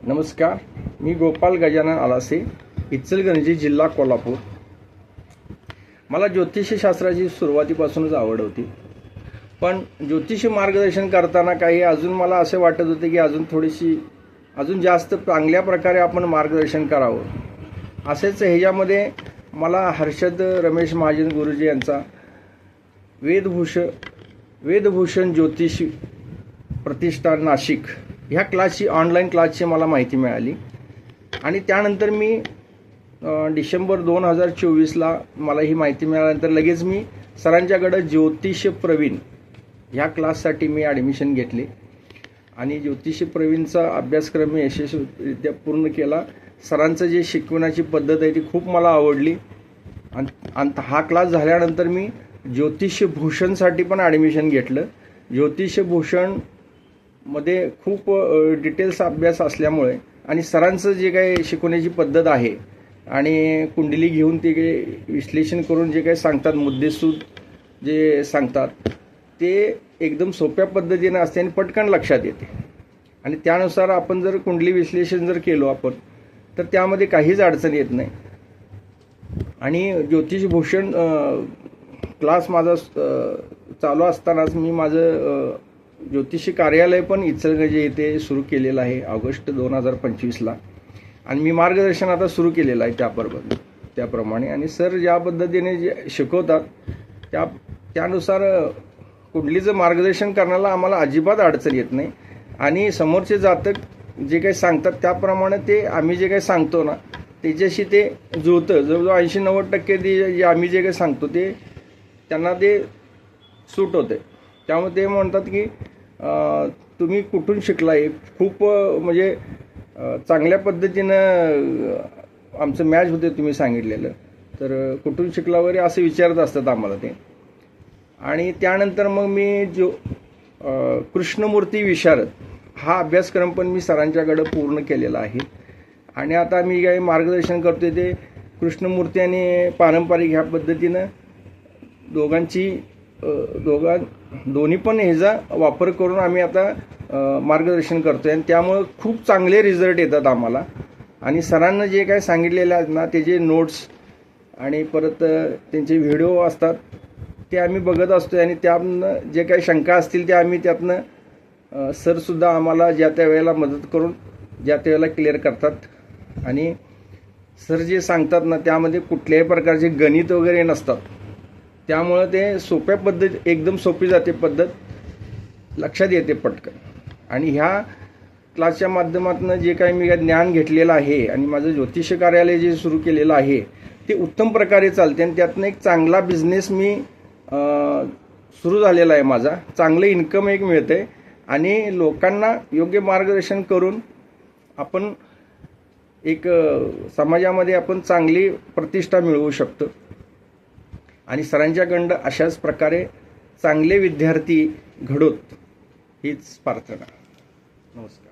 नमस्कार, मी गोपाल गजानन आलासे, इचलकरंजी, जिल्हा कोल्हापूर. मला ज्योतिषशास्त्राची सुरुवातीपासूनच आवड होती. पण ज्योतिषी मार्गदर्शन करताना काही अजून मला असे वाटत होते की अजून जास्त चांगल्या प्रकारे आपण मार्गदर्शन करावं. असेच ह्याच्यामध्ये मला हर्षद रमेश महाजन गुरुजी यांचा वेदभूषण ज्योतिषी प्रतिष्ठान नाशिक ह्या क्लासची ऑनलाईन क्लासची मला माहिती मिळाली. आणि त्यानंतर मी डिसेंबर 2024ला मला ही माहिती मिळाल्यानंतर लगेच मी सरांच्याकडं ज्योतिष प्रवीण ह्या क्लाससाठी मी ॲडमिशन घेतले आणि ज्योतिष प्रवीणचा अभ्यासक्रम मी यशस्वीरित्या पूर्ण केला. सरांचं जे शिकवण्याची पद्धत आहे ती खूप मला आवडली. आणि हा क्लास झाल्यानंतर मी ज्योतिषभूषणसाठी पण ॲडमिशन घेतलं. ज्योतिषभूषणमध्ये खूप डिटेल्स अभ्यास असल्यामुळे आणि सरांचं जे काही शिकवण्याची पद्धत आहे आणि कुंडली घेऊन ते विश्लेषण करून जे काही सांगतात, मुद्देसूद जे सांगतात ते एकदम सोप्या पद्धतीने असते आणि पटकन लक्षात येते. आणि त्यानुसार आपण जर कुंडली विश्लेषण जर केलो आपण तर त्यामध्ये काहीच अडचण येत नाही. आणि ज्योतिषभूषण क्लास माझा चालू असतानाच मी माझं ज्योतिषी कार्यालय पण इचलकरंजी येथे सुरू केलेलं आहे ऑगस्ट 2025ला. आणि मी मार्गदर्शन आता सुरू केलेलं आहे त्याप्रमाणे. आणि सर ज्या पद्धतीने जे शिकवतात त्यानुसार कुंडलीचं मार्गदर्शन करण्याला आम्हाला अजिबात अडचण येत नाही. आणि समोरचे जातक जे काही सांगतात त्याप्रमाणे ते आम्ही जे काही सांगतो ना त्याच्याशी ते जुळतं. जवळजवळ 80-90% जे आम्ही जे काही सांगतो ते त्यांना ते सूट होते. त्यामुळे ते म्हणतात की तुम्ही कुठून शिकला आहे, खूप म्हणजे चांगल्या पद्धतीनं आमचं मॅच होते तुम्ही सांगितलेलं, तर कुठून शिकला वगैरे असं विचारत असतात आम्हाला ते. आणि त्यानंतर मग मी कृष्णमूर्ती विशारद हा अभ्यासक्रम पण मी सरांच्याकडं पूर्ण केलेला आहे. आणि आता मी काही मार्गदर्शन करतो ते कृष्णमूर्ती आणि पारंपरिक ह्या पद्धतीनं दोन्ही पण ह्याचा वापर करून आम्ही आता मार्गदर्शन करतो आहे. आणि त्यामुळं खूप चांगले रिझल्ट येतात आम्हाला. आणि सरांना जे काही सांगितलेले आहेत ना त्याचे नोट्स आणि परत त्यांचे व्हिडिओ असतात ते आम्ही बघत असतो. आणि त्यातनं जे काही शंका असतील ते आम्ही त्यातनं सरसुद्धा आम्हाला ज्या त्या वेळेला मदत करून ज्या त्या वेळेला क्लिअर करतात. आणि सर जे सांगतात ना त्यामध्ये कुठल्याही प्रकारचे गणित वगैरे नसतात. त्यामुळं ते सोप्या पद्धत एकदम सोपी जाते, पद्धत लक्षात येते पटकन. आणि ह्या क्लासच्या माध्यमातून जे काही मी ज्ञान घेतलेलं आहे आणि माझं ज्योतिष कार्यालय जे सुरू केलेलं आहे ते उत्तम प्रकारे चालते. आणि त्यातनं एक चांगला बिझनेस मी सुरू झालेला आहे माझा. चांगलं इन्कम एक मिळतं आणि लोकांना योग्य मार्गदर्शन करून आपण एक समाजामध्ये आपण चांगली प्रतिष्ठा मिळवू शकतो. आणि सरांच्याकडं अशाच प्रकारे चांगले विद्यार्थी घडोत हीच प्रार्थना. नमस्कार.